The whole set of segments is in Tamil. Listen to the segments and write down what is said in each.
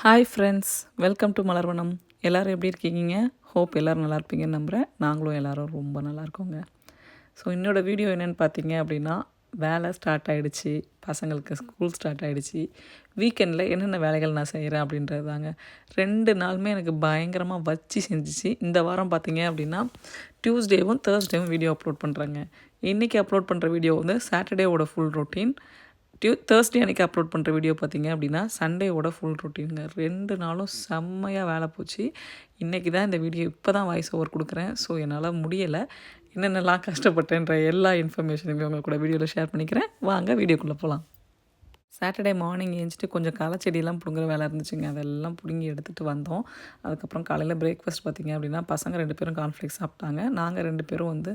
Hi friends, welcome to Malarvanam. எல்லோரும் எப்படி இருக்கீங்க? ஹோப் எல்லோரும் நல்லா இருப்பீங்கன்னு நம்புகிறேன். நாங்களும் எல்லோரும் ரொம்ப நல்லா இருக்கோங்க. ஸோ என்னோடய வீடியோ என்னென்னு பார்த்தீங்க அப்படின்னா, வேலை ஸ்டார்ட் ஆகிடுச்சு, பசங்களுக்கு ஸ்கூல் ஸ்டார்ட் ஆகிடுச்சு. வீக்கெண்டில் என்னென்ன வேலைகள் நான் செய்கிறேன் அப்படின்றது தாங்க. 2 நாளுமே எனக்கு பயங்கரமாக வச்சு செஞ்சிச்சு. இந்த வாரம் பார்த்தீங்க அப்படின்னா டியூஸ்டேவும் தேர்ஸ்டேவும் வீடியோ அப்லோட் பண்ணுறேங்க. இன்றைக்கி அப்லோட் பண்ணுற வீடியோ வந்து சாட்டர்டேவோட ஃபுல் ரொட்டீன். தேர்ஸ்டே அன்றைக்கி அப்லோட் பண்ணுற வீடியோ பார்த்திங்க அப்படின்னா சண்டேவோட ஃபுல் ரொட்டீனுங்க. 2 நாளும் செம்மையாக வேலை போச்சு. இன்றைக்கி தான் இந்த வீடியோ இப்போ தான் வாய்ஸ் ஓவர் கொடுக்குறேன். ஸோ என்னால் முடியலை. என்னென்னலாம் கஷ்டப்பட்டேன்ற எல்லா இன்ஃபர்மேஷனுமே உங்கள் கூட வீடியோவில் ஷேர் பண்ணிக்கிறேன். வாங்க வீடியோக்குள்ளே போகலாம். சாட்டர்டே மார்னிங் எழுந்திரிச்சிட்டு கொஞ்சம் களச்செடியெல்லாம் பிடுங்குற வேலை இருந்துச்சுங்க. அதெல்லாம் பிடுங்கி எடுத்துகிட்டு வந்தோம். அதுக்கப்புறம் காலையில் பிரேக்ஃபாஸ்ட் பார்த்திங்க அப்படின்னா பசங்க 2 பேரும் கார்ன்ஃப்ளேக்ஸ் சாப்பிட்டாங்க. நாங்கள் 2 பேரும் வந்து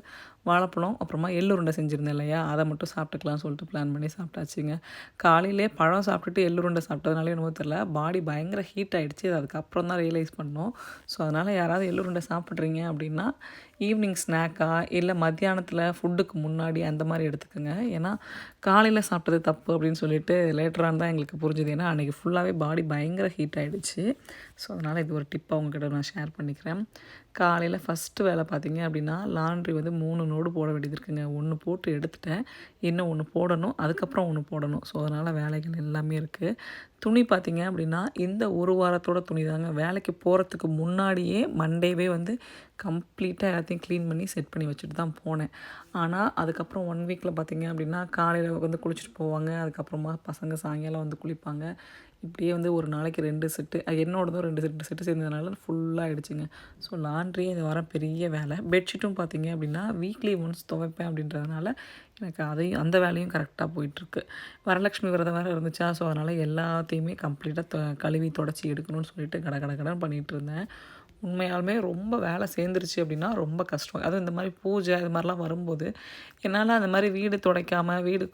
வாழைப்பழம் அப்புறமா எள்ளுருண்டை செஞ்சுருந்தேன் இல்லையா, அதை மட்டும் சாப்பிட்டுக்கலாம்னு சொல்லிட்டு பிளான் பண்ணி சாப்பிட்டாச்சுங்க. காலையிலே பழம் சாப்பிட்டுட்டு எள்ளுருண்டை சாப்பிட்டதுனால என்னமோ தெரியல, பாடி பயங்கர ஹீட் ஆகிடுச்சு. அதுக்கப்புறம் தான் ரியலைஸ் பண்ணோம். ஸோ அதனால் யாராவது எள்ளுருண்டை சாப்பிட்றீங்க அப்படின்னா ஈவினிங் ஸ்நாக்காக இல்லை மத்தியானத்தில் ஃபுட்டுக்கு முன்னாடி அந்த மாதிரி எடுத்துக்கோங்க. ஏன்னா காலையில் சாப்பிட்டது தப்பு அப்படின்னு சொல்லிட்டு லேட்டரான் தான் எங்களுக்கு புரிஞ்சுது. ஏன்னா அன்றைக்கி ஃபுல்லாகவே பாடி பயங்கர ஹீட் ஆகிடுச்சு. ஸோ அதனால் இது ஒரு டிப் அவங்கக்கிட்ட நான் ஷேர் பண்ணிக்கிறேன். காலையில் ஃபஸ்ட்டு வேலை பார்த்திங்க அப்படின்னா லாண்ட்ரி வந்து 3 லோடு போட வேண்டியது இருக்குங்க. 1 போட்டு எடுத்துட்டேன், இன்னும் 1 போடணும், அதுக்கப்புறம் 1 போடணும். ஸோ அதனால் வேலைகள் எல்லாமே இருக்குது. துணி பார்த்திங்க அப்படின்னா இந்த ஒரு வாரத்தோட துணி தாங்க. வேலைக்கு போகிறதுக்கு முன்னாடியே மண்டேவே வந்து கம்ப்ளீட்டாக எல்லாத்தையும் க்ளீன் பண்ணி செட் பண்ணி வச்சுட்டு தான் போனேன். ஆனால் அதுக்கப்புறம் 1 வீக்கில் பார்த்திங்க அப்படின்னா காலையில் வந்து குளிச்சுட்டு போவாங்க, அதுக்கப்புறமா பசங்க சாயங்காலம் வந்து குளிப்பாங்க. இப்படியே வந்து ஒரு நாளைக்கு 2 செட்டு, என்னோடதும் 2 செட்டு சேர்ந்ததுனால ஃபுல்லாக ஆகிடுச்சிங்க. ஸோ லாண்ட்ரியே இந்த வாரம் பெரிய வேலை. பெட்ஷீட்டும் பார்த்திங்க அப்படின்னா வீக்லி ஒன்ஸ் துவைப்பேன் அப்படின்றதுனால எனக்கு அந்த வேலையும் கரெக்டாக போயிட்டுருக்கு. வரலட்சுமி விரதம் வேறு இருந்துச்சா, ஸோ அதனால் எல்லாத்தையுமே கம்ப்ளீட்டாக கழுவி தொடச்சி எடுக்கணும்னு சொல்லிட்டு கடன் பண்ணிகிட்டு இருந்தேன். உண்மையாலுமே ரொம்ப வேலை சேர்ந்துருச்சு அப்படின்னா ரொம்ப கஷ்டம். அதுவும் இந்த மாதிரி பூஜை அது மாதிரிலாம் வரும்போது என்னால் அந்த மாதிரி வீடு துடைக்காமல்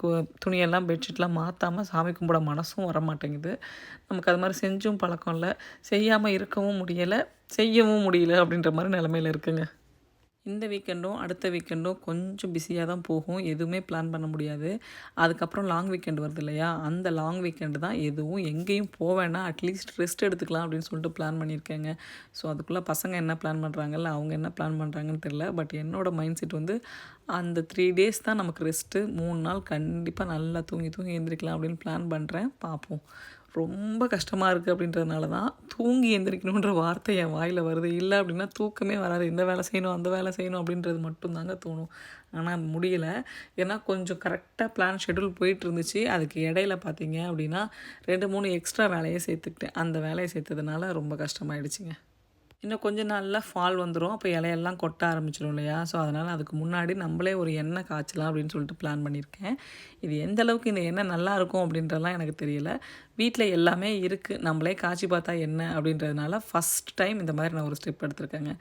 துணியெல்லாம் பெட்ஷீட்லாம் மாற்றாமல் சாமி கும்பிட மனசும் வர மாட்டேங்குது. நமக்கு அது மாதிரி செஞ்சும் பழக்கம் இல்லை, செய்யாமல் இருக்கவும் முடியலை, செய்யவும் முடியல அப்படின்ற மாதிரி நிலமையில் இருக்குங்க. இந்த வீக்கெண்டும் அடுத்த வீக்கெண்டும் கொஞ்சம் பிஸியாக தான் போகும். எதுவுமே பிளான் பண்ண முடியாது. அதுக்கப்புறம் லாங் வீக்கெண்ட் வருது இல்லையா, அந்த லாங் வீக்கெண்டு தான் எதுவும் எங்கேயும் போவேன்னா அட்லீஸ்ட் ரெஸ்ட் எடுத்துக்கலாம் அப்படின்னு சொல்லிட்டு பிளான் பண்ணியிருக்கேங்க. ஸோ அதுக்குள்ளே பசங்க என்ன பிளான் பண்ணுறாங்கல்ல, அவங்க என்ன பிளான் பண்ணுறாங்கன்னு தெரில. பட் என்னோடய மைண்ட் செட் வந்து அந்த 3 டேஸ் தான் நமக்கு ரெஸ்ட்டு. 3 நாள் கண்டிப்பாக நல்லா தூங்கி எழுந்திரிக்கலாம் அப்படின்னு பிளான் பண்ணுறேன். பார்ப்போம். ரொம்ப கஷ்டமாக இருக்குது அப்படின்றதுனால தான் தூங்கி எந்திரிக்கணுன்ற வார்த்தை என் வாயில் வருது. இல்லை அப்படின்னா தூக்கமே வராது. இந்த வேலை செய்யணும், அந்த வேலை செய்யணும் அப்படின்றது மட்டும்தாங்க தோணும். ஆனால் முடியல. ஏன்னா கொஞ்சம் கரெக்டாக பிளான் ஷெட்யூல் போயிட்டு இருந்துச்சு. அதுக்கு இடையில பார்த்தீங்க அப்படின்னா 2, 3 எக்ஸ்ட்ரா வேலையை சேர்த்துக்கிட்டேன். அந்த வேலையை சேர்த்ததுனால ரொம்ப கஷ்டமாயிடுச்சுங்க. இன்னும் கொஞ்ச நாளில் ஃபால் வந்துடும். அப்போ இலையெல்லாம் கொட்ட ஆரம்பிச்சிடும் இல்லையா, ஸோ அதனால் அதுக்கு முன்னாடி நம்மளே ஒரு எண்ணெய் காய்ச்சலாம் அப்படின்னு சொல்லிட்டு பிளான் பண்ணியிருக்கேன். இது எந்த அளவுக்கு இந்த எண்ணெய் நல்லாயிருக்கும் அப்படின்றலாம் எனக்கு தெரியல. வீட்டில் எல்லாமே இருக்குது, நம்மளே காய்ச்சி பார்த்தா என்ன அப்படின்றதுனால ஃபஸ்ட் டைம் இந்த மாதிரி நான் ஒரு ஸ்டெப் எடுத்திருக்கேங்க.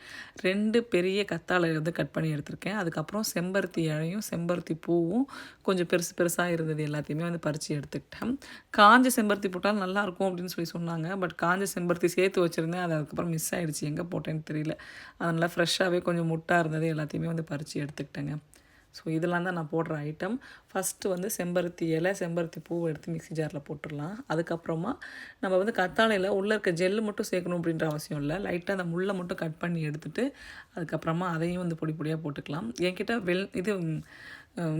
2 பெரிய கத்தாழை வந்து கட் பண்ணி எடுத்திருக்கேன். அதுக்கப்புறம் செம்பருத்தி இலையும் செம்பருத்தி பூவும் கொஞ்சம் பெருசாக இருந்தது எல்லாத்தையுமே வந்து பறித்து எடுத்துக்கிட்டேன். காஞ்ச செம்பருத்தி போட்டால் நல்லாயிருக்கும் அப்படின்னு சொன்னாங்க. பட் காஞ்ச செம்பருத்தி சேர்த்து வச்சுருந்தேன், அது அதுக்கப்புறம் மிஸ் ஆகிடுச்சு, எங்கே போட்டேன்னு தெரியல. அதனால் ஃப்ரெஷ்ஷாகவே கொஞ்சம் முட்டாக இருந்தது எல்லாத்தையுமே வந்து பறித்து எடுத்துக்கிட்டேங்க. ஸோ இதெல்லாம் தான் நான் போடுற ஐட்டம். ஃபஸ்ட்டு வந்து செம்பருத்தி இலை, செம்பருத்தி பூவை எடுத்து மிக்ஸி ஜாரில் போட்டுடலாம். அதுக்கப்புறமா நம்ம வந்து கத்தாழையில் உள்ளே இருக்க ஜெல்லு மட்டும் சேர்க்கணும் அப்படின்ற அவசியம் இல்லை. லைட்டாக அந்த முள்ளை மட்டும் கட் பண்ணி எடுத்துகிட்டு அதுக்கப்புறமா அதையும் வந்து பொடி பொடியாக போட்டுக்கலாம். என்கிட்ட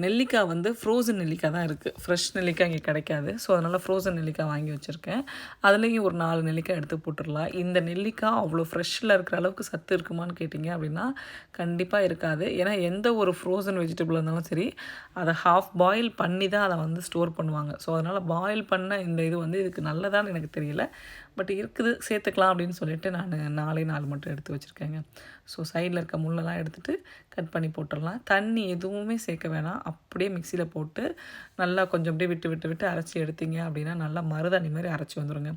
நெல்லிக்காய் வந்து ஃப்ரோசன் நெல்லிக்காய் தான் இருக்குது. ஃப்ரெஷ் நெல்லிக்காய் இங்கே கிடைக்காது. ஸோ அதனால் ஃப்ரோசன் நெல்லிக்காய் வாங்கி வச்சுருக்கேன். அதுலேயும் ஒரு 4 நெல்லிக்காய் எடுத்து போட்டுடலாம். இந்த நெல்லிக்காய் அவ்வளோ ஃப்ரெஷ்ஷில் இருக்கிற அளவுக்கு சத்து இருக்குமான்னு கேட்டிங்க அப்படின்னா கண்டிப்பாக இருக்காது. ஏன்னா எந்த ஒரு ஃப்ரோசன் வெஜிடபிள் இருந்தாலும் சரி, அதை ஹாஃப் பாயில் பண்ணி தான் அதை வந்து ஸ்டோர் பண்ணுவாங்க. ஸோ அதனால் பாயில் பண்ண இந்த இது வந்து இதுக்கு நல்லதான்னு எனக்கு தெரியல. பட் இருக்குது, சேர்த்துக்கலாம் அப்படின்னு சொல்லிட்டு நான் 4 மட்டும் எடுத்து வச்சுருக்கேங்க. ஸோ சைடில் இருக்க முள்ளெல்லாம் எடுத்துகிட்டு கட் பண்ணி போட்டுடலாம். தண்ணி எதுவுமே சேர்க்க வேணாம். அப்படியே மிக்சியில் போட்டு நல்லா கொஞ்சம் அப்படியே விட்டு அரைச்சி எடுத்தீங்க அப்படின்னா நல்லா மருதாணி மாதிரி அரைச்சி வந்துடுங்க.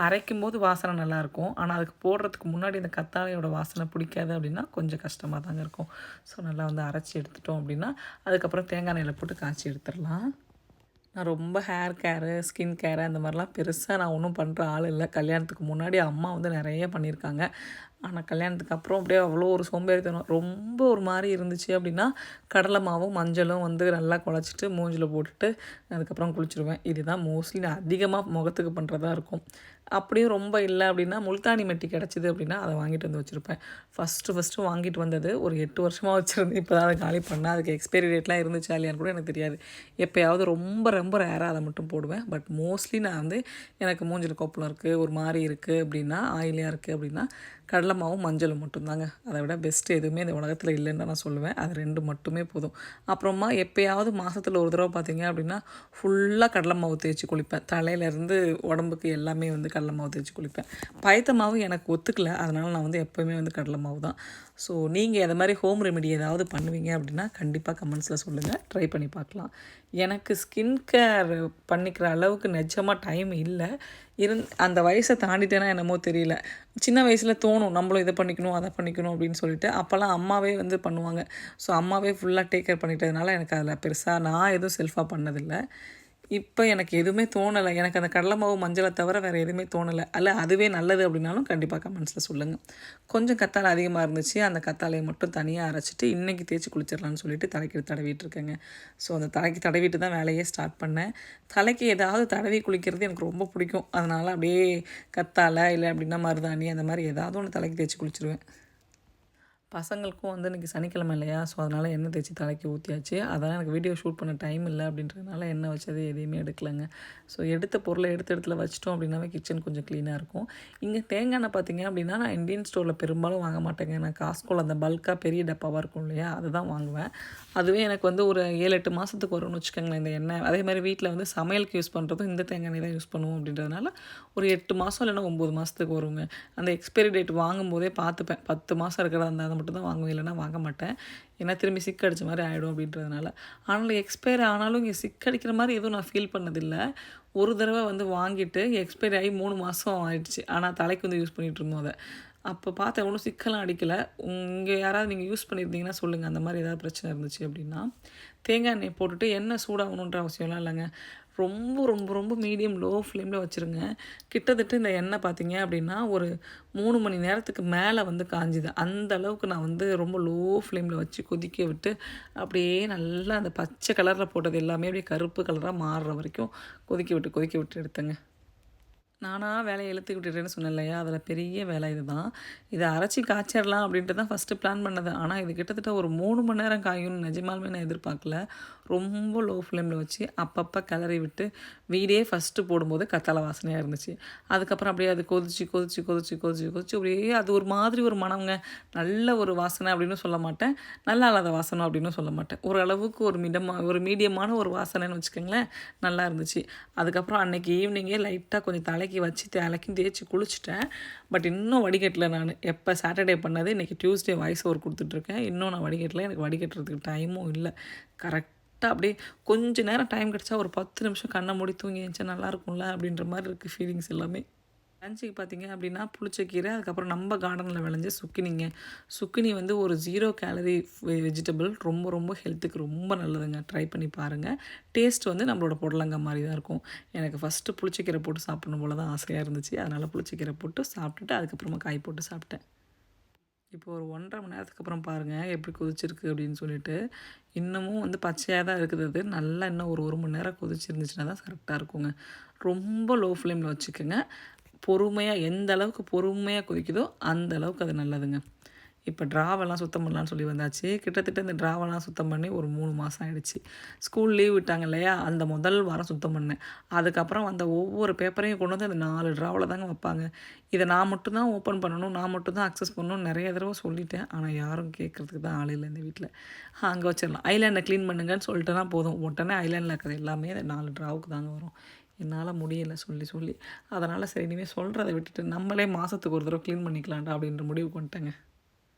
அரைக்கும் போது வாசனை நல்லாயிருக்கும். ஆனால் அதுக்கு போடுறதுக்கு முன்னாடி இந்த கத்தாழையோட வாசனை பிடிக்காது அப்படின்னா கொஞ்சம் கஷ்டமாக தாங்க இருக்கும். ஸோ நல்லா வந்து அரைச்சி எடுத்துட்டோம் அப்படின்னா அதுக்கப்புறம் தேங்காய் எண்ணெயில் போட்டு காய்ச்சி எடுத்துடலாம். நான் ரொம்ப ஹேர் கேரு, ஸ்கின் கேரு அந்த மாதிரிலாம் பெருசாக நான் ஒன்றும் பண்ணுற ஆள் இல்லை. கல்யாணத்துக்கு முன்னாடி அம்மா வந்து நிறைய பண்ணியிருக்காங்க. ஆனால் கல்யாணத்துக்கு அப்புறம் அப்படியே அவ்வளோ ஒரு சோம்பேறித்தனம். ரொம்ப ஒரு மாதிரி இருந்துச்சு அப்படின்னா கடலை மாவும் மஞ்சளும் வந்து நல்லா குழச்சிட்டு மூஞ்சில் போட்டுட்டு அதுக்கப்புறம் குளிச்சுருவேன். இதுதான் மோஸ்ட்லி நான் அதிகமாக முகத்துக்கு பண்ணுறதா இருக்கும். அப்படியும் ரொம்ப இல்லை அப்படின்னா முல்தானி மெட்டி கிடச்சிது அப்படின்னா அதை வாங்கிட்டு வந்து வச்சுருப்பேன். ஃபஸ்ட்டு வாங்கிட்டு வந்தது ஒரு 8 வருஷமாக வச்சுருந்தேன். இப்போ தான் அதை காலி பண்ணேன். அதுக்கு எக்ஸ்பைரி டேட்லாம் இருந்துச்சா இல்லையான்னு கூட எனக்கு தெரியாது. எப்போயாவது ரொம்ப ரொம்ப ரேராக அதை மட்டும் போடுவேன். பட் மோஸ்ட்லி நான் வந்து எனக்கு மூஞ்சில் கொப்பளம் இருக்குது, ஒரு மாதிரி இருக்குது அப்படின்னா, ஆயிலியாக இருக்குது அப்படின்னா கடலை மாவும் மஞ்சளும் மட்டும்தாங்க. அதை விட பெஸ்ட்டு எதுவுமே இந்த உலகத்தில் இல்லைன்னு தான் நான் சொல்லுவேன். அது 2 மட்டுமே போதும். அப்புறமா எப்போயாவது மாதத்தில் ஒரு தடவை பார்த்தீங்க அப்படின்னா ஃபுல்லாக கடலை மாவு தேய்ச்சி குளிப்பேன். தலையிலேருந்து உடம்புக்கு எல்லாமே வந்து கடலை மாவு தேய்ச்சி குளிப்பேன். பயத்த மாவு எனக்கு ஒத்துக்கல. அதனால் நான் வந்து எப்போவுமே வந்து கடலை மாவு தான். ஸோ நீங்கள் அது மாதிரி ஹோம் ரெமெடி ஏதாவது பண்ணுவீங்க அப்படின்னா கண்டிப்பாக கமெண்ட்ஸில் சொல்லுங்கள். ட்ரை பண்ணி பார்க்கலாம். எனக்கு ஸ்கின் கேர் பண்ணிக்கிற அளவுக்கு நிஜமாக டைம் இல்லை. அந்த வயசை தாண்டிட்டேன்னா என்னமோ தெரியல. சின்ன வயசில் தோணும் நம்மளும் இதை பண்ணிக்கணும் அதை பண்ணிக்கணும் அப்படின்னு சொல்லிட்டு. அப்போல்லாம் அம்மாவே வந்து பண்ணுவாங்க. ஸோ அம்மாவே ஃபுல்லாக டேக் கேர் பண்ணிட்டதுனால எனக்கு அதில் பெருசாக நான் எதுவும் செல்ஃபாக பண்ணதில்லை. இப்போ எனக்கு எதுவுமே தோணலை. எனக்கு அந்த கடலை மாவு மஞ்சளை தவிர வேறு எதுவுமே தோணலை. அல்ல அதுவே நல்லது அப்படின்னாலும் கண்டிப்பாக கமெண்ட்ஸில் சொல்லுங்கள். கொஞ்சம் கத்தாழை அதிகமாக இருந்துச்சு. அந்த கத்தாழையை மட்டும் தனியாக அரைச்சிட்டு இன்றைக்கி தேய்ச்சி குளிச்சிடலான்னு சொல்லிட்டு தலைக்கு தடவிட்டு இருக்கேங்க. ஸோ அந்த தலைக்கு தடவிட்டு தான் வேலையே ஸ்டார்ட் பண்ணேன். தலைக்கு ஏதாவது தடவி குளிக்கிறது எனக்கு ரொம்ப பிடிக்கும். அதனால் அப்படியே கத்தாழை இல்லை அப்படின்னா மருதாணி அந்த மாதிரி ஏதாவது ஒன்று தலைக்கு தேய்ச்சி குளிச்சிடுவேன். பசங்களுக்கும் வந்து இன்றைக்கி சனிக்கிழமை இல்லையா, ஸோ அதனால் எண்ணெய் தேய்ச்சி தலைக்கு ஊற்றியாச்சு. அதெல்லாம் எனக்கு வீடியோ ஷூட் பண்ண டைம் இல்லை அப்படின்றதுனால எண்ணெய் வச்சது எதையுமே எடுக்கலைங்க. ஸோ எடுத்த பொருளை எடுத்த இடத்துல வச்சிட்டோம் அப்படின்னாவே கிச்சன் கொஞ்சம் க்ளீனாக இருக்கும். இங்கே தேங்காய் எண்ணெய் பார்த்திங்க அப்படின்னா நான் இந்தியன் ஸ்டோரில் பெரும்பாலும் வாங்க மாட்டேங்க. நான் காஸ்கோவில் அந்த பல்காக பெரிய டப்பாவாக இருக்கும் இல்லையா, அதுதான் வாங்குவேன். அதுவே எனக்கு வந்து ஒரு 7-8 மாதத்துக்கு வரும்னு வச்சுக்கோங்களேன் இந்த எண்ணெய். அதே மாதிரி வீட்டில் வந்து சமையலுக்கு யூஸ் பண்ணுறதும் இந்த தேங்காய் எண்ணெய் தான் யூஸ் பண்ணுவோம் அப்படின்றதுனால ஒரு 8 மாதம் இல்லைன்னா 9 மாதத்துக்கு வருங்க. அந்த எக்ஸ்பைரி டேட் வாங்கும்போதே பார்த்துப்பேன். 10 மாதம் இருக்கிறதா இருந்தால் மட்டும் தான் வாங்குவேன், இல்லைன்னா வாங்க மாட்டேன். ஏன்னா திரும்பி சிக் அடித்த மாதிரி ஆகிடும் அப்படின்றதுனால. ஆனால் எக்ஸ்பைரி ஆனாலும் இங்கே சிக் அடிக்கிற மாதிரி எதுவும் நான் ஃபீல் பண்ணதில்லை. ஒரு தடவை வந்து வாங்கிட்டு எக்ஸ்பைரி ஆகி 3 மாதம் ஆகிடுச்சு. ஆனால் தலைக்கு வந்து யூஸ் பண்ணிகிட்டு இருந்தோம் அதை. அப்போ பார்த்தேன் ஒன்றும் சிக்கெல்லாம் அடிக்கலை. இங்கே யாராவது நீங்கள் யூஸ் பண்ணியிருந்தீங்கன்னா சொல்லுங்கள், அந்த மாதிரி ஏதாவது பிரச்சனை இருந்துச்சு அப்படின்னா. தேங்காய் எண்ணெய் போட்டுட்டு எண்ணெய் சூடாகணுன்ற அவசியம்லாம் இல்லைங்க. ரொம்ப ரொம்ப ரொம்ப மீடியம் லோ ஃப்ளேமில் வச்சுருங்க. கிட்டத்தட்ட இந்த எண்ணெய் பார்த்தீங்க அப்படின்னா ஒரு 3 மணி நேரத்துக்கு மேலே வந்து காஞ்சுது. அந்த அளவுக்கு நான் வந்து ரொம்ப லோ ஃப்ளேமில் வச்சு கொதிக்க விட்டு அப்படியே நல்லா அந்த பச்சை கலரில் போட்டது எல்லாமே அப்படியே கருப்பு கலராக மாறுற வரைக்கும் கொதிக்க விட்டு எடுத்தேங்க. நானாக வேலையை இழுத்து விட்டுட்டேன்னு சொன்னேன் இல்லையா, அதில் பெரிய வேலை இது தான். இதை அரைச்சி காய்ச்சிடலாம் அப்படின்ட்டு தான் ஃபஸ்ட்டு பிளான் பண்ணது. ஆனால் இது கிட்டத்தட்ட ஒரு 3 மணி நேரம் காயும்னு நிஜமாலுமே நான் எதிர்பார்க்கல. ரொம்ப லோ ஃப்ளேமில் வச்சு அப்பப்போ கிளறி விட்டு வீடே ஃபஸ்ட்டு போடும்போது கத்தாழை வாசனையாக இருந்துச்சு. அதுக்கப்புறம் அப்படியே அது கொதிச்சு அப்படியே அது ஒரு மாதிரி ஒரு மணங்க. நல்ல ஒரு வாசனை அப்படின்னு சொல்ல மாட்டேன், நல்லா இல்லாத வாசனை அப்படின்னு சொல்ல மாட்டேன். ஓரளவுக்கு ஒரு மீடியமான ஒரு வாசனைன்னு வச்சுக்கோங்களேன், நல்லா இருந்துச்சு. அதுக்கப்புறம் அன்றைக்கி ஈவினிங்கே லைட்டாக கொஞ்சம் தலைக்கு வச்சு தலைக்கும் தேய்ச்சி குளிச்சுட்டேன். பட் இன்னும் வடிகட்டல நான். எப்போ சாட்டர்டே பண்ணது, இன்றைக்கி டியூஸ்டே வாய்ஸ் ஓவர் கொடுத்துட்ருக்கேன். இன்னும் நான் வடிகட்டல. எனக்கு வடிகட்டுறதுக்கு டைமும் இல்லை. கரெக்டாக அப்படியே கொஞ்சம் நேரம் டைம் கிடச்சா ஒரு 10 நிமிஷம் கண்ணை மூடி தூங்கி இருந்துச்சா நல்லாயிருக்கும்ல அப்படின்ற மாதிரி இருக்குது ஃபீலிங்ஸ் எல்லாமே. லஞ்சுக்கு பார்த்திங்க அப்படின்னா புளிச்சக்கீரை, அதுக்கப்புறம் நம்ம கார்டனில் விளைஞ்ச சுக்கினிங்க. சுக்கினி வந்து ஒரு 0 கேலரி வெஜிடபிள். ரொம்ப ரொம்ப ஹெல்த்துக்கு ரொம்ப நல்லதுங்க. ட்ரை பண்ணி பாருங்கள். டேஸ்ட் வந்து நம்மளோட புடலங்காய் மாதிரி தான் இருக்கும். எனக்கு ஃபஸ்ட்டு புளிச்சக்கீரை போட்டு சாப்பிடணும் போல தான் ஆசையாக இருந்துச்சு. அதனால் புளிச்சக்கீரை போட்டு சாப்பிட்டுட்டு அதுக்கப்புறமா காய் போட்டு சாப்பிட்டேன். இப்போ ஒரு 1.5 மணி நேரத்துக்கு அப்புறம் பாருங்கள் எப்படி கொதிச்சிருக்கு அப்படின்னு சொல்லிட்டு. இன்னமும் வந்து பச்சையாக தான் இருக்குது. அது நல்லா இன்னும் ஒரு 1 மணி நேரம் கொதிச்சிருந்துச்சுன்னா தான் கரெக்டாக இருக்குங்க. ரொம்ப லோ ஃப்ளேமில் வச்சுக்கோங்க. பொறுமையாக எந்த அளவுக்கு பொறுமையாக கொதிக்குதோ அந்த அளவுக்கு அது நல்லதுங்க. இப்போ ட்ராவெல்லாம் சுத்தம் பண்ணலான்னு சொல்லி வந்தாச்சு. கிட்டத்தட்ட இந்த ட்ராவெல்லாம் சுத்தம் பண்ணி ஒரு 3 மாதம் ஆகிடுச்சு. ஸ்கூல் லீவ் விட்டாங்க இல்லையா, அந்த முதல் வாரம் சுத்தம் பண்ணேன். அதுக்கப்புறம் அந்த ஒவ்வொரு பேப்பரையும் கொண்டு வந்து அந்த 4 ட்ராவில் தாங்க வைப்பாங்க. இதை நான் மட்டும்தான் ஓப்பன் பண்ணணும், நான் மட்டும்தான் அக்சஸ் பண்ணணும் நிறைய தடவை சொல்லிட்டேன். ஆனால் யாரும் கேட்குறதுக்கு தான் ஆள் இல்லை இந்த வீட்டில். அங்கே வச்சிடலாம். ஐலேண்டை க்ளீன் பண்ணுங்கன்னு சொல்லிட்டேன்னா போதும், உடனே ஐலேண்டில் இருக்கிறது எல்லாமே அந்த 4 ட்ராவுக்கு தாங்க வரும். என்னால் முடியலை சொல்லி. அதனால் சரி இனிமேல் சொல்கிறத விட்டுட்டு நம்மளே மாதத்துக்கு ஒரு தடவை க்ளீன் பண்ணிக்கலாம்டா அப்படின்ற முடிவு கொண்டுட்டேங்க.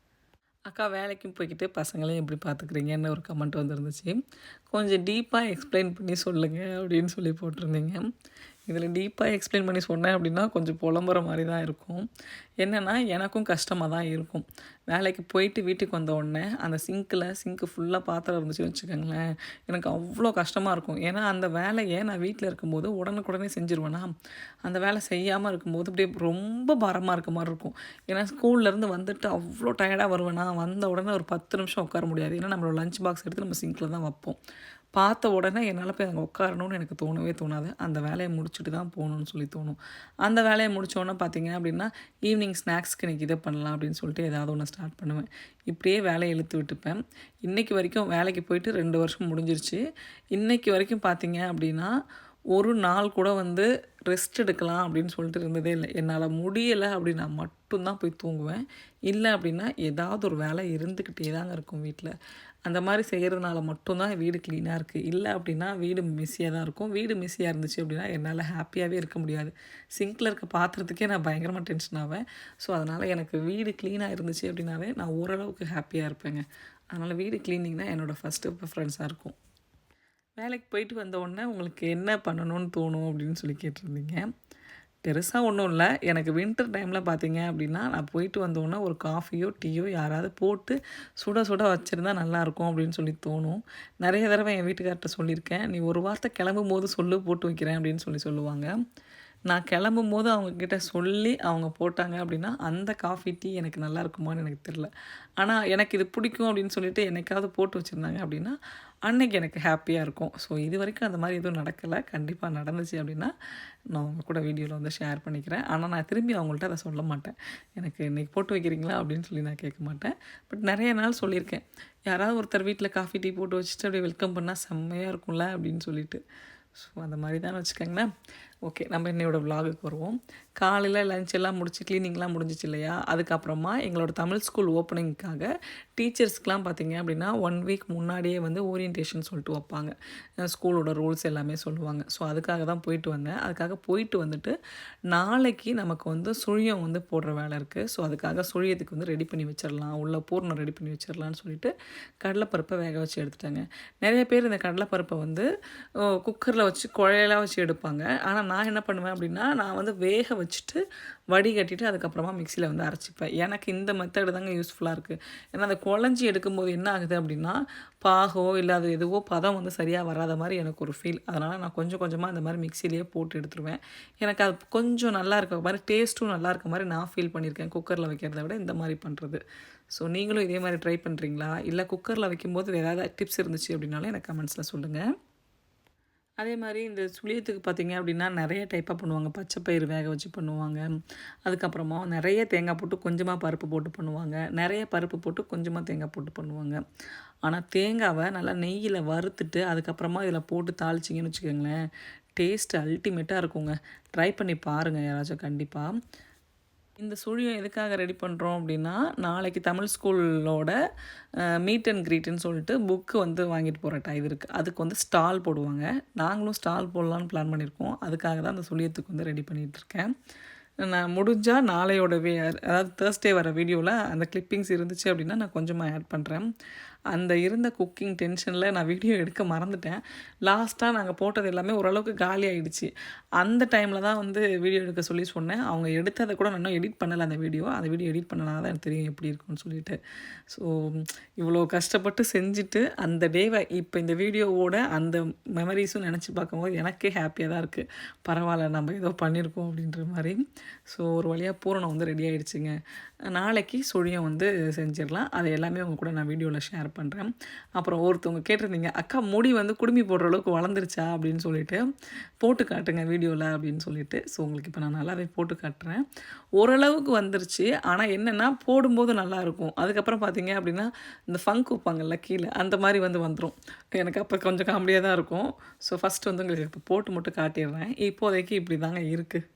அக்கா வேலைக்கும் போய்கிட்டு பசங்களையும் எப்படி பார்த்துக்குறீங்கன்னு ஒரு கமெண்ட் வந்துருந்துச்சு. கொஞ்சம் டீப்பாக எக்ஸ்பிளைன் பண்ணி சொல்லுங்கள் அப்படின்னு சொல்லி போட்டிருந்தீங்க. இதில் டீப்பாக எக்ஸ்பிளைன் பண்ணி சொன்னேன் அப்படின்னா கொஞ்சம் புலம்புற மாதிரி தான் இருக்கும். என்னென்னா எனக்கும் கஷ்டமாக தான் இருக்கும். வேலைக்கு போயிட்டு வீட்டுக்கு வந்த உடனே அந்த சிங்க்கு ஃபுல்லாக பாத்திரம் இருந்துச்சுன்னு வச்சுக்கோங்களேன், எனக்கு அவ்வளோ கஷ்டமாக இருக்கும். ஏன்னா அந்த வேலையை நான் வீட்டில் இருக்கும்போது உடனுக்குடனே செஞ்சுருவேனா, அந்த வேலை செய்யாமல் இருக்கும்போது அப்படியே ரொம்ப பாரமாக இருக்க மாதிரி இருக்கும். ஏன்னா ஸ்கூல்லேருந்து வந்துட்டு அவ்வளோ டயர்டாக வருவேனா, வந்த உடனே ஒரு 10 நிமிஷம் உட்கார முடியாது. ஏன்னா நம்மளோட லஞ்ச் பாக்ஸ் எடுத்து நம்ம சிங்கில் தான் வைப்போம். பார்த்த உடனே என்னால் போய் அங்கே உட்காரணும்னு எனக்கு தோணவே தோணாது. அந்த வேலையை முடிச்சுட்டு தான் போகணுன்னு சொல்லி தோணும். அந்த வேலையை முடித்தோடனே பார்த்தீங்க அப்படின்னா, ஈவினிங் ஸ்நாக்ஸ்க்கு இன்றைக்கி இதை பண்ணலாம் அப்படின்னு சொல்லிட்டு ஏதாவது ஒன்று ஸ்டார்ட் பண்ணுவேன். இப்படியே வேலையை இழுத்து விட்டுப்பேன். இன்றைக்கி வரைக்கும் வேலைக்கு போயிட்டு 2 வருஷம் முடிஞ்சிருச்சு. இன்றைக்கி வரைக்கும் பார்த்தீங்க அப்படின்னா, ஒரு நாள் கூட வந்து ரெஸ்ட் எடுக்கலாம் அப்படின்னு சொல்லிட்டு இருந்ததே இல்லை. என்னால் முடியலை அப்படின்னா மட்டும்தான் போய் தூங்குவேன். இல்லை அப்படின்னா ஏதாவது ஒரு வேலை இருந்துக்கிட்டே தாங்க இருக்கும் வீட்டில். அந்த மாதிரி செய்கிறதுனால மட்டும்தான் வீடு க்ளீனாக இருக்குது. இல்லை அப்படின்னா வீடு மெஸ்ஸியாக தான் இருக்கும். வீடு மெஸ்ஸியாக இருந்துச்சு அப்படின்னா என்னால் ஹாப்பியாகவே இருக்க முடியாது. சிங்கில் இருக்க பாத்திரத்துக்கே நான் பயங்கரமாக டென்ஷன் ஆவேன். ஸோ அதனால் எனக்கு வீடு க்ளீனாக இருந்துச்சு அப்படின்னாவே நான் ஓரளவுக்கு ஹாப்பியாக இருப்பேங்க. அதனால் வீடு க்ளீனிங் தான் என்னோடய ஃபஸ்ட்டு ப்ரிஃபரன்ஸாக இருக்கும். வேலைக்கு போயிட்டு வந்த உடனே உங்களுக்கு என்ன பண்ணணும்னு தோணும் அப்படின்னு சொல்லி கேட்டிருந்தீங்க. பெருசாக ஒன்றும் இல்லை. எனக்கு வின்டர் டைமில் பார்த்தீங்க அப்படின்னா, நான் போயிட்டு வந்தோடனே ஒரு காஃபியோ, டீயோ யாராவது போட்டு சுட சுட வச்சுருந்தா நல்லாயிருக்கும் அப்படின்னு சொல்லி தோணும். நிறைய தடவை என் வீட்டுக்கார்ட்ட சொல்லியிருக்கேன். "நீ ஒரு வார்த்தை கிளம்பும்போது சொல்லு, போட்டு வைக்கிறேன்" அப்படின்னு சொல்லுவாங்க. நான் கிளம்பும்போது அவங்கக்கிட்ட சொல்லி அவங்க போட்டாங்க அப்படின்னா, அந்த காஃபி, டீ எனக்கு நல்லா இருக்குமான்னு எனக்கு தெரில. ஆனால் எனக்கு இது பிடிக்கும் அப்படின்னு சொல்லிட்டு என்னைக்காவது போட்டு வச்சுருந்தாங்க அப்படின்னா, அன்னைக்கு எனக்கு ஹாப்பியாக இருக்கும். ஸோ இது வரைக்கும் அந்த மாதிரி எதுவும் நடக்கலை. கண்டிப்பாக நடந்துச்சு அப்படின்னா, நான் உங்கள் கூட வீடியோவில் வந்து ஷேர் பண்ணிக்கிறேன். ஆனால் நான் திரும்பி அவங்கள்ட்ட அதை சொல்ல மாட்டேன். எனக்கு இன்றைக்கி போட்டு வைக்கிறீங்களா அப்படின்னு சொல்லி நான் கேட்க மாட்டேன். பட் நிறைய நாள் சொல்லியிருக்கேன். யாராவது ஒருத்தர் வீட்டில் காஃபி, டீ போட்டு வச்சுட்டு அப்படியே வெல்கம் பண்ணால் செம்மையாக இருக்கும்ல அப்படின்னு சொல்லிட்டு. ஸோ அந்த மாதிரி தான் வச்சுக்கோங்களேன். ஓகே, நம்ம என்னோட விலாகுக்கு வருவோம். காலையில் லஞ்ச் எல்லாம் முடிச்சு க்ளீனிங்லாம் முடிஞ்சிச்சு இல்லையா? அதுக்கப்புறமா எங்களோட தமிழ் ஸ்கூல் ஓப்பனிங்க்காக டீச்சர்ஸ்க்கெலாம் பார்த்திங்க அப்படின்னா 1 வீக் முன்னாடியே வந்து ஓரியன்டேஷன் சொல்லிட்டு வைப்பாங்க. ஸ்கூலோட ரூல்ஸ் எல்லாமே சொல்லுவாங்க. ஸோ அதுக்காக தான் போயிட்டு வந்தேன். அதுக்காக போயிட்டு வந்துட்டு நாளைக்கு நமக்கு வந்து சுழியம் வந்து போடுற வேலை இருக்குது. ஸோ அதுக்காக சுழியத்துக்கு வந்து ரெடி பண்ணி வச்சிடலாம், உள்ள பூர்ணம் ரெடி பண்ணி வச்சிடலான்னு சொல்லிட்டு கடலைப்பருப்பை வேக வச்சு எடுத்துட்டாங்க. நிறைய பேர் இந்த கடலைப்பருப்பை வந்து குக்கரில் வச்சு குழையெல்லாம் வச்சு எடுப்பாங்க. ஆனால் நான் என்ன பண்ணுவேன் அப்படின்னா, நான் வந்து வேக வச்சுட்டு வடிகட்டிட்டு அதுக்கப்புறமா மிக்சியில் வந்து அரைச்சிப்பேன். எனக்கு இந்த மெத்தடு தாங்க யூஸ்ஃபுல்லாக இருக்குது. ஏன்னா அந்த குழஞ்சி எடுக்கும்போது என்ன ஆகுது அப்படின்னா, பாகோ இல்லை அது எதுவோ பதம் வந்து சரியாக வராத மாதிரி எனக்கு ஒரு ஃபீல். அதனால் நான் கொஞ்சம் கொஞ்சமாக இந்த மாதிரி மிக்சிலேயே போட்டு எடுத்துருவேன். எனக்கு அது கொஞ்சம் நல்லா இருக்க மாதிரி, டேஸ்ட்டும் நல்லா இருக்க மாதிரி நான் ஃபீல் பண்ணியிருக்கேன் குக்கரில் வைக்கிறத விட இந்த மாதிரி பண்ணுறது. ஸோ நீங்களும் இதே மாதிரி ட்ரை பண்ணுறீங்களா? இல்லை குக்கரில் வைக்கும்போது ஏதாவது டிப்ஸ் இருந்துச்சு அப்படின்னாலும் எனக்கு கமெண்ட்ஸில் சொல்லுங்கள். அதே மாதிரி இந்த சுழியத்துக்கு பார்த்திங்க அப்படின்னா நிறைய டைப்பாக பண்ணுவாங்க. பச்சை பயிறு வேக வச்சு பண்ணுவாங்க. அதுக்கப்புறமா நிறைய தேங்காய் போட்டு கொஞ்சமாக பருப்பு போட்டு பண்ணுவாங்க. நிறைய பருப்பு போட்டு கொஞ்சமாக தேங்காய் போட்டு பண்ணுவாங்க. ஆனால் தேங்காவை நல்லா நெய்யில் வறுத்துட்டு அதுக்கப்புறமா இதில் போட்டு தாளிச்சிங்கன்னு வச்சுக்கோங்களேன், டேஸ்ட்டு அல்டிமேட்டாக இருக்குங்க. ட்ரை பண்ணி பாருங்கள் யாராச்சும் கண்டிப்பாக. இந்த சுழியம் எதுக்காக ரெடி பண்ணுறோம் அப்படின்னா, நாளைக்கு தமிழ் ஸ்கூலோட மீட் அண்ட் க்ரீட்டுன்னு சொல்லிட்டு புக்கு வந்து வாங்கிட்டு போகிற டைம் இருக்குது. அதுக்கு வந்து ஸ்டால் போடுவாங்க. நாங்களும் ஸ்டால் போடலான்னு பிளான் பண்ணியிருக்கோம். அதுக்காக தான் அந்த சுழியத்துக்கு வந்து ரெடி பண்ணிகிட்ருக்கேன். நான் முடிஞ்சால் நாளையோட அதாவது தேர்ஸ்டே வர வீடியோவில் அந்த கிளிப்பிங்ஸ் இருந்துச்சு அப்படின்னா நான் கொஞ்சமாக ஆட் பண்ணுறேன். அந்த இருந்த குக்கிங் டென்ஷனில் நான் வீடியோ எடுக்க மறந்துட்டேன். லாஸ்ட்டாக நாங்கள் போட்டது எல்லாமே ஓரளவுக்கு காலி ஆகிடுச்சு. அந்த டைமில் தான் வந்து வீடியோ எடுக்க சொல்லி சொன்னேன். அவங்க எடுத்ததை கூட நான் இன்னும் எடிட் பண்ணலை அந்த வீடியோ எடிட் பண்ணனா தான் எனக்கு தெரியும் எப்படி இருக்கும்னு சொல்லிட்டு. ஸோ இவ்வளோ கஷ்டப்பட்டு செஞ்சுட்டு அந்த டேவை இப்போ இந்த வீடியோவோட அந்த மெமரிஸும் நினச்சி பார்க்கும்போது எனக்கே ஹாப்பியாக தான் இருக்குது. பரவாயில்ல நம்ம ஏதோ பண்ணியிருக்கோம் அப்படின்ற மாதிரி. ஸோ ஒரு வழியாக பூரணம் வந்து ரெடி ஆகிடுச்சிங்க. நாளைக்கு சுழியம் வந்து செஞ்சிடலாம். அது எல்லாமே உங்கள் கூட நான் வீடியோவில் ஷேர் பண்ணுறேன். அப்புறம் ஒருத்தவங்க கேட்டிருந்தீங்க, அக்கா முடி வந்து குடுமி போடுற அளவுக்கு வளர்ந்துருச்சா அப்படின்னு சொல்லிட்டு, போட்டு காட்டுங்க வீடியோவில் அப்படின்னு சொல்லிட்டு. ஸோ உங்களுக்கு இப்போ நான் நல்லாவே போட்டு காட்டுறேன். ஓரளவுக்கு வந்துருச்சு. ஆனால் என்னென்னா போடும்போது நல்லாயிருக்கும். அதுக்கப்புறம் பார்த்தீங்க அப்படின்னா இந்த ஃபங்க் வைப்பாங்கல்ல கீழே, அந்த மாதிரி வந்துடும். எனக்கு அப்போ கொஞ்சம் காமெடியாக தான் இருக்கும். ஸோ ஃபஸ்ட்டு வந்து உங்களுக்கு இப்போ போட்டு மட்டும் காட்டிடுறேன். இப்போதைக்கு இப்படி தாங்க இருக்குது.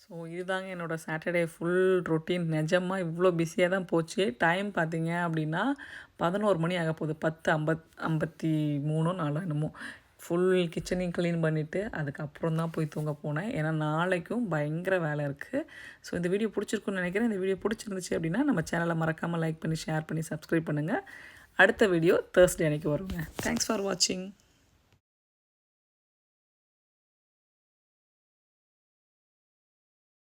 ஸோ இதுதாங்க என்னோடய சாட்டர்டே ஃபுல் ரொட்டீன். நிஜமாக இவ்வளோ பிஸியாக தான் போச்சு. டைம் பார்த்தீங்க அப்படின்னா 11 மணி ஆக போகுது. 10:53 என்னமோ. ஃபுல் கிச்சனையும் க்ளீன் பண்ணிவிட்டு அதுக்கப்புறம் தான் போய் தூங்க போனேன். ஏன்னா நாளைக்கும் பயங்கர வேலை இருக்குது. ஸோ இந்த வீடியோ பிடிச்சிருக்குன்னு நினைக்கிறேன். இந்த வீடியோ பிடிச்சிருந்துச்சு அப்படின்னா நம்ம சேனலை மறக்காமல் லைக் பண்ணி, ஷேர் பண்ணி, சப்ஸ்கிரைப் பண்ணுங்கள். அடுத்த வீடியோ தேர்ஸ்டே அன்றைக்கி வருங்க. தேங்க்ஸ் ஃபார் வாட்சிங்.